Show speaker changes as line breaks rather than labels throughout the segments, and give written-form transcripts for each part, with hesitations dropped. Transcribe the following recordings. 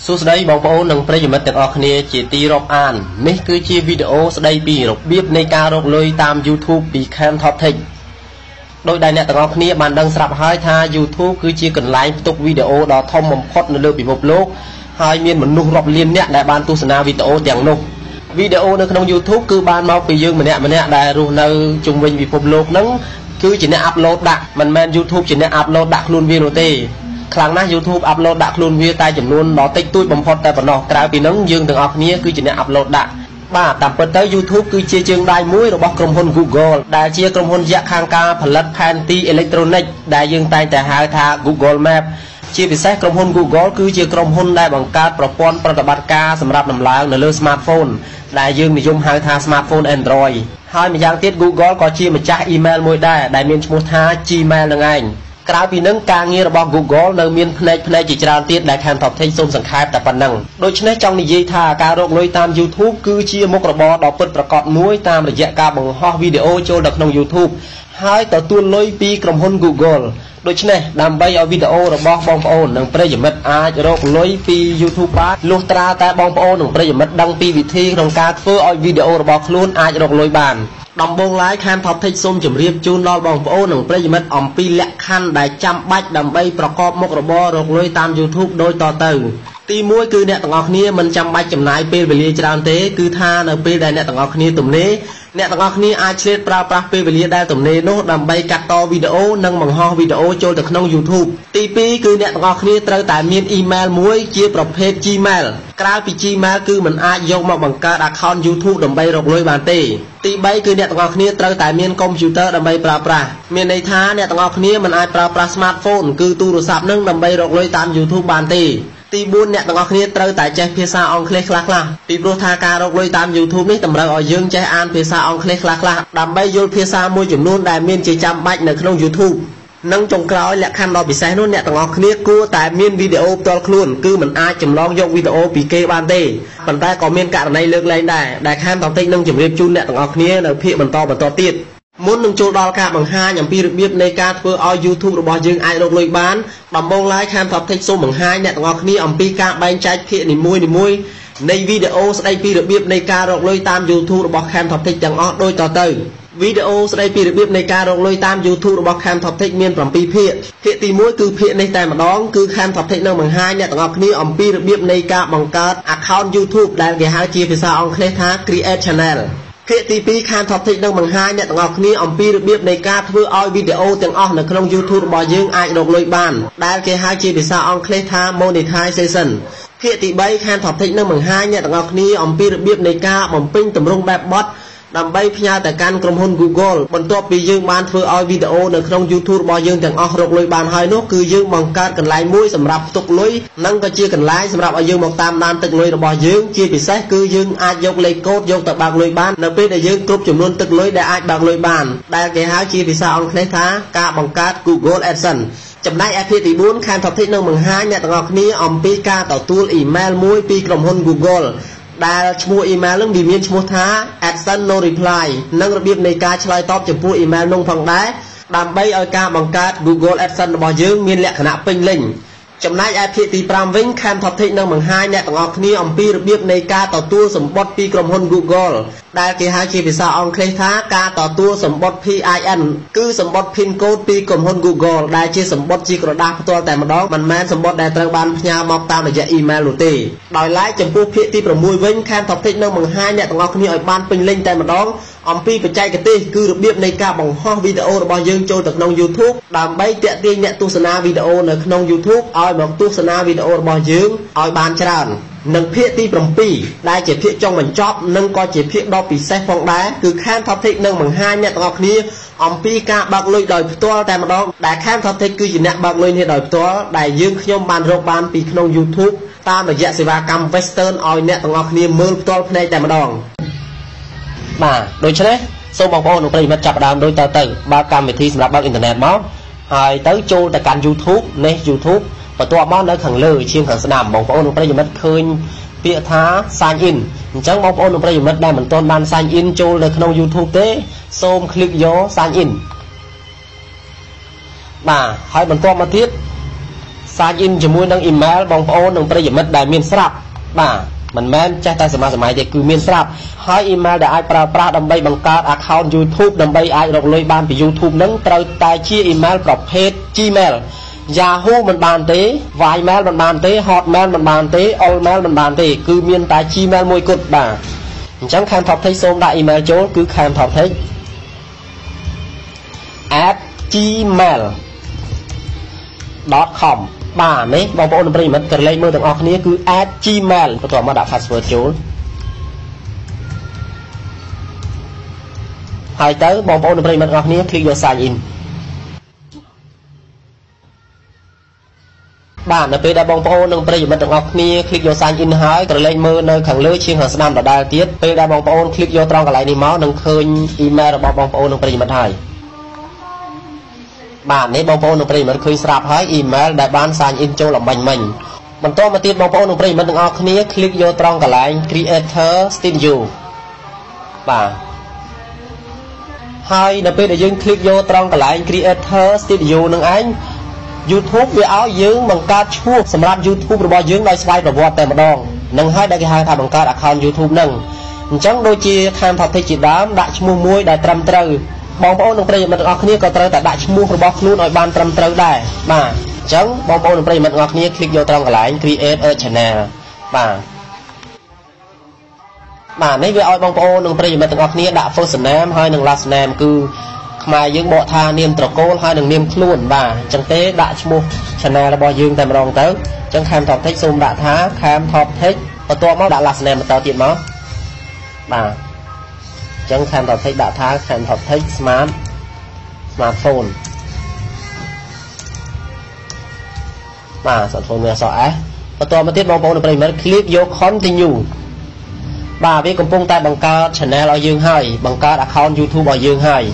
សួស្តីបងប្អូននិងប្រិយមិត្តទាំងអស់គ្នាជាទីរាប់អាននេះគឺជាវីដេអូស្ដីពីរបៀបនៃការរកលុយតាម YouTube ពី Cam Top Tech ដោយដែលអ្នកទាំងអស់គ្នាបានដឹងស្រាប់ហើយថា YouTube គឺជាកន្លែងផ្ទុកវីដេអូដ៏ធំបំផុតនៅលើពិភពលោកហើយមានមនុស្សរាប់លានអ្នកដែលបានទស្សនាវីដេអូទាំងនោះវីដេអូនៅក្នុង YouTube គឺបានមកពីយើងម្នាក់ដែលរស់នៅជុំវិញពិភពលោកហ្នឹងគឺជាអ្នកអាប់ឡូតដាក់មិនមែន YouTube ជាអ្នកអាប់ឡូតដាក់ខ្លួនវានោះទេខ្លាំងណាស់ YouTube អាប់ឡូតដាក់ខ្លួនវាតែចំនួនដ៏តិចតួចបំផុតតែប៉ុណ្ណោះក្រៅពីហ្នឹងយើងទាំងអស់គ្នាគឺជាអ្នកអាប់ឡូតដាក់បាទតាមពិតទៅ YouTube គឺជាជើងដៃមួយរបស់ក្រុមហ៊ុន Google ដែលជាក្រុមហ៊ុនយក្សខាងការផលិតផែនទីអេឡិចត្រូនិកដែលយើងតែងតែហៅថា Google Map ជាពិសេសក្រុមហ៊ុន Google គឺជាក្រុមហ៊ុនដែលបង្កើតប្រព័ន្ធប្រតិបត្តិការសម្រាប់ដំឡើងនៅលើ Smartphone ដែលយើងនិយមហៅថា Smartphone Android ហើយម្យ៉ាងទៀត Google ក៏ជាម្ចាស់ email មួយដែរដែលមានឈ្មោះថា Gmail នឹងឯងក្រៅពីនឹងការងាររបស់ Google នៅមានផ្នែកជាច្រើនទៀតដែល Cam Top Tech សូមសង្ខេបតែប៉ុណ្ណឹងដូច្នេះចង់និយាយថាការរកលុយតាម YouTube គឺជាមុខរបរដ៏ពិតប្រាកដមួយតាមរយៈការបង្ហោះវីដេអូចូលទៅក្នុង YouTube ហើយទទួលលុយពីក្រុមហ៊ុន Google ដូច្នេះដើម្បីឲ្យវីដេអូរបស់បងប្អូននិងប្រិយមិត្តអាចរកលុយពី YouTube បានលុះត្រាតែបងប្អូននិងប្រិយមិត្តដឹងពីវិធីក្នុងការធ្វើឲ្យវីដេអូរបស់ខ្លួនអាចរកលុយបានដំបូងឡើយ Cam Top Tech សូមជម្រាបជូនដល់បងប្អូននិងប្រិយមិត្តអំពីលក្ខខណ្ឌដែលចាំបាច់ដើម្បីប្រកបមុខរបររកលុយតាម YouTube ដូចតទៅទី1គឺអ្នកទាំងអស់គ្នាមិនចាំបាច់ចំណាយពេលវេលាច្រើនទេគឺថានៅពេលដែលអ្នកទាំងអស់គ្នាទំនេរអ្នកទាំងអស់គ្នាអាចឆ្លៀតប្រើប្រាស់ពេលវេលាដែលទំនេរនោះដើម្បីកាត់តវីដេអូនិងបង្ហោះវីដេអូចូលទៅក្នុង YouTube ទី2គឺអ្នកទាំងអស់គ្នាត្រូវតែមាន email មួយជាប្រភេទ Gmail ក្រៅពី Gmail គឺមិនអាចយកមកបង្កើត account YouTube ដើម្បីរកលុយបានទេទី3គឺអ្នកទាំងអស់គ្នាត្រូវតែមានកុំព្យូទ័រដើម្បីប្រើប្រាស់មានន័យថាអ្នកទាំងអស់គ្នាមិនអាចប្រើប្រាស់ Smartphone គឺទូរស័ព្ទនឹងដើម្បីរកលុយតាម YouTube បានទេទី4អ្នកទាំងអស់គ្នាត្រូវតែចេះភាសាអង់គ្លេសខ្លះៗពីព្រោះថាការរកលុយតាម YouTube នេះតម្រូវឲ្យយើងចេះអានភាសាអង់គ្លេសខ្លះៗដើម្បីយល់ភាសាមួយចំនួនដែលមានជាចាំបាច់នៅក្នុង YouTube និងចុងក្រោយលក្ខខណ្ឌដ៏ពិសេសនោះអ្នកទាំងអស់គ្នាគួរតែមានវីដេអូផ្ទាល់ខ្លួនគឺមិនអាចចម្លងយកវីដេអូពីគេបានទេប៉ុន្តែក៏មានករណីលើកលែងដែរដែលCam Top Techនឹងជម្រាបជូនអ្នកទាំងអស់គ្នានៅភាគបន្តទៀតមុននឹងចូលដល់ការបង្ហាញអំពីរបៀបនៃការធ្វើឲ្យ YouTube របស់យើងអាចរកលុយបានដំបូងឡើយCam Top Techសូមបង្ហាញអ្នកទាំងអស់គ្នាអំពីការបែងចែកភាគនីមួយៗនៃវីដេអូស្ដីពីរបៀបនៃការរកលុយតាម YouTube របស់Cam Top Techទាំងអស់ដូចតទៅវីដេអូស្ដីពីរបៀបនៃការរកលុយតាម YouTube របស់ Cam Top Tech មាន7ភាគភាគទី1គឺភាគនេះតែម្ដងគឺCam Top Techនឹងបង្ហាញអ្នកទាំងអស់គ្នាអំពីរបៀបនៃការបង្កើត account YouTube ដែលគេហៅជាភាសាអង់គ្លេសថា Create Channelភាគទី2 Cam Top Techនឹងបង្ហាញអ្នកទាំងអស់គ្នាអំពីរបៀបនៃការធ្វើឲ្យវីដេអូទាំងអស់នៅក្នុង YouTube របស់យើងអាចរកលុយបានដែលគេហៅជាភាសាអង់គ្លេសថា Monetization ភាគទី3 Cam Top Techនឹងបង្ហាញអ្នកទាំងអស់គ្នាអំពីរបៀបនៃការបំពេញទម្រង់បែបបទដើម្បីផ្ញើទៅកាន់ក្រុមហ៊ុន Google បន្ទាប់ពីយើងបានធ្វើឲ្យវីដេអូនៅក្នុង YouTube របស់យើងទាំងអស់រកលុយបានហើយនោះគឺយើងបង្កើតកន្លែងមួយសម្រាប់ផ្ទុកលុយនិងក៏ជាកន្លែងសម្រាប់ឲ្យយើងមកតាមដានទឹកលុយរបស់យើងជាពិសេសគឺយើងអាចយកលេខកូដយកទៅបើកលុយបាននៅពេលដែលយើងគ្រប់ចំនួនទឹកលុយដែលអាចបើកលុយបានដែលគេហៅជាភាសាអង់គ្លេសថាការបង្កើត Google AdSense ចំណែកឯភាគទី4 Cam Top Techនឹងបង្ហាញអ្នកទាំងអស់គ្នាអំពីការទទួល email មួយពីក្រុមហ៊ុន Googleដែលឈ្មោះ email នឹងវាមានឈ្មោះថា AdSense No Reply និងរបៀបនៃការឆ្លើយតបចំពោះ email នោះផងដែរដើម្បីឲ្យការបង្កើត Google AdSense របស់យើងមានលក្ខណៈពេញលេញចំណែកឯភាគទី5វិញCam Top Techនឹងបង្ហាញអ្នកទាំងអស់គ្នាអំពីរបៀបនៃការទទួលសម្បត្តិពីក្រុមហ៊ុន Google ដែលគេហៅជាភាសាអង់គ្លេសថាការទទួលសម្បត្តិ PIN គឺសម្បត្តិ PIN code ពីក្រុមហ៊ុន Google ដែលជាសម្បត្តិជាក្រដាសផ្ទាល់តែម្ដងមិនមែនសម្បត្តិដែលត្រូវបានផ្ញើមកតាមរយៈ email នោះទេដោយឡែកចំពោះភាគទី6វិញCam Top Techនឹងបង្ហាញអ្នកទាំងអស់គ្នាឲ្យបានពេញលេញតែម្ដងអំពីបច្ចេកទេសគឺរបៀបនៃការបង្ហោះវីដេអូរបស់យើងចូលទៅក្នុង YouTube ដើម្បីទាក់ទាញអ្នកទស្សនាវីដេអូនៅក្នុង YouTube ឲ្យមកទស្សនាវីដេអូរបស់យើងឲ្យបានច្រើននិងភាគទី7ដែលជាភាគចុងបញ្ចប់និងក៏ជាភាគដ៏ពិសេសផងដែរគឺCam Top Techនឹងបង្ហាញអ្នកទាំងអស់គ្នាអំពីការបើកលុយដោយផ្ទាល់តែម្ដងដែលCam Top Techគឺជាអ្នកបើកលុយនេះដោយផ្ទាល់ដែលយើងខ្ញុំបានរកបានពីក្នុង YouTube តាមរយៈសេវាកម្ម Western ឲ្យអ្នកទាំងអស់គ្នាមើលផ្ទាល់ភ្នែកតែម្ដងបាទដូច្នេះសូមបងប្អូននិងប្រិយមិត្តចាប់ផ្ដើមដូចទៅបើកកម្មវិធីសម្រាប់បើកអ៊ីនធឺណិតមកហើយទៅចូលទៅកាន់ YouTube នេះ YouTube បន្ទាប់មកនៅខាងលើឈាមខាងស្ដាំបងប្អូននិងប្រិយមិត្តឃើញពាក្យថា sign in អញ្ចឹងបងប្អូននិងប្រិយមិត្តដែលមិនទាន់បាន sign in ចូលនៅក្នុង YouTube ទេសូម click យក sign in បាទហើយបន្ទាប់មកទៀត sign in ជាមួយនឹង email បងប្អូននិងប្រិយមិត្តដែលមានស្រាប់បាទមិនមែនចេះតែសម័យទេគឺមានស្រាប់ហើយ email ដែលអាចប្រើប្រាស់ដើម្បីបង្កើត account YouTube ដើម្បីអាចរកលុយបានពី YouTube នឹងត្រូវតែជា email ប្រភេទ Gmail Yahoo មិនបានទេ Ymail មិនបានទេ Hotmail មិនបានទេ Allmail មិនបានទេគឺមានតែ Gmail មួយគត់បាទអញ្ចឹង Camp Top Tech សូមដាក់ email ចូលគឺ camptoptech@gmail.com បាទនេះបងប្អូនប្រិយមិត្តក្រឡេកមើលទាំងអស់គ្នាគឺ @gmail បន្ទាប់មកដាក់ password ចូលហើយទៅបងប្អូនប្រិយមិត្តទាំងអស់គ្នា click យក sign in បាទនៅពេលដែលបងប្អូននិងប្រិយមិត្តទាំងអស់គ្នា click យក sign in ហើយក្រឡេកមើលនៅខាងលើជាងខាងស្ដាំដដែលទៀតពេលដែលបងប្អូន click យកត្រង់កន្លែងនេះមកនឹងឃើញ email របស់បងប្អូននិងប្រិយមិត្តហើយបាទនេះបងប្អូននិងប្រិយមិត្តឃើញស្រាប់ហើយ email ដែលបាន sign in ចូលអំបញ្ញមិញបន្តមកទៀតបងប្អូននិងប្រិយមិត្តទាំងអស់គ្នា click យកត្រង់កន្លែង Creator Studio បាទហើយនៅពេលដែលយើង click យកត្រង់កន្លែង Creator Studio នឹងឯងYouTube វាឲ្យយើងបង្កើតឈ្មោះសម្រាប់ YouTube របស់យើងដោយស្វ័យប្រវត្តិតែម្ដងនឹងហើយដែលគេហៅថាបង្កើត account YouTube នឹងអញ្ចឹងដូចជា Camp Top Tech ជាដើមដាក់ឈ្មោះមួយដែលត្រឹមត្រូវបងប្អូននិងប្រិយមិត្តទាំងអស់គ្នាក៏ត្រូវតែដាក់ឈ្មោះរបស់ខ្លួនឲ្យបានត្រឹមត្រូវដែរបាទអញ្ចឹងបងប្អូននិងប្រិយមិត្តទាំងអស់គ្នា click យកត្រង់កន្លែង Create a Channel បាទនេះវាឲ្យបងប្អូននិងប្រិយមិត្តទាំងអស់គ្នាដាក់ first name ហើយនិង last name គឺខ្មែរយើងបកថានាមត្រកូលហើយនឹងនាមខ្លួនបាទអញ្ចឹងទេដាក់ឈ្មោះ channel របស់យើងតែម្ដងទៅអញ្ចឹង Camp Top Tech សូមដាក់ថា Camp Top Tech បន្ទាប់មកដាក់ last name បន្តទៀតមកបាទអញ្ចឹង Camp Top Tech ដាក់ថា Camp Top Tech smartphone បាទ smartphone មានអក្សរ S បន្ទាប់មកទៀតបងប្អូនប្រិយមិត្ត click យក continue បាទវាកំពុងតែបង្កើត channel ឲ្យយើងហើយបង្កើត account YouTube ឲ្យយើងហើយ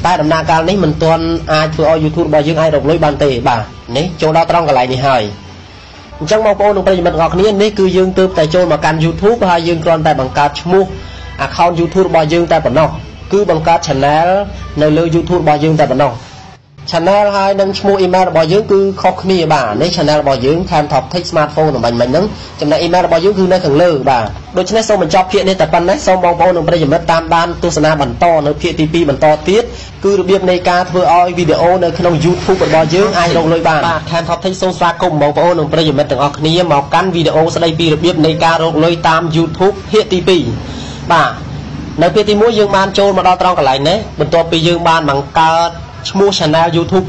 តែដំណើរការនេះមិនទាន់អាចធ្វើឲ្យ YouTube របស់យើងអាចរកលុយបានទេបាទនេះចូលដល់ត្រង់កន្លែងនេះហើយអញ្ចឹងបងប្អូននិងប្រិយមិត្តទាំងអស់គ្នានេះគឺយើងទើបតែចូលមកកាន់ YouTube ហើយយើងគ្រាន់តែបង្កើតឈ្មោះ account YouTube របស់យើងតែប៉ុណ្ណោះគឺបង្កើត channel នៅលើ YouTube របស់យើងតែប៉ុណ្ណោះ channel ហើយនិងឈ្មោះ email របស់យើងគឺខុសគ្នាបាទនេះ channel របស់យើង Camp Top Tech smartphone តំបាញ់មិញហ្នឹងចំណែក email របស់យើងគឺនៅខាងលើបាទដូច្នេះសូមបញ្ចប់ភាគនេះតែប៉ុណ្ណេះសូមបងប្អូននិងប្រិយមិត្តតាមដានទស្សនាបន្តនៅភាគទី 2 បន្តទៀតគឺរបៀបនៃការធ្វើឲ្យវីដេអូនៅក្នុង YouTube របស់យើងអាចរកលុយបានបាទ Camp Top Tech សូមស្វាគមន៍បងប្អូននិងប្រិយមិត្តទាំងអស់គ្នាមកកាន់វីដេអូស្ដីពីរបៀបនៃការរកលុយតាម YouTube ភាគទី 2 បាទនៅភាគទី 1 យើងបានចូលមកដល់ត្រង់កន្លែងនេះបន្ទាប់ពីយើងបានបង្កើតឈ្មោះ channel YouTube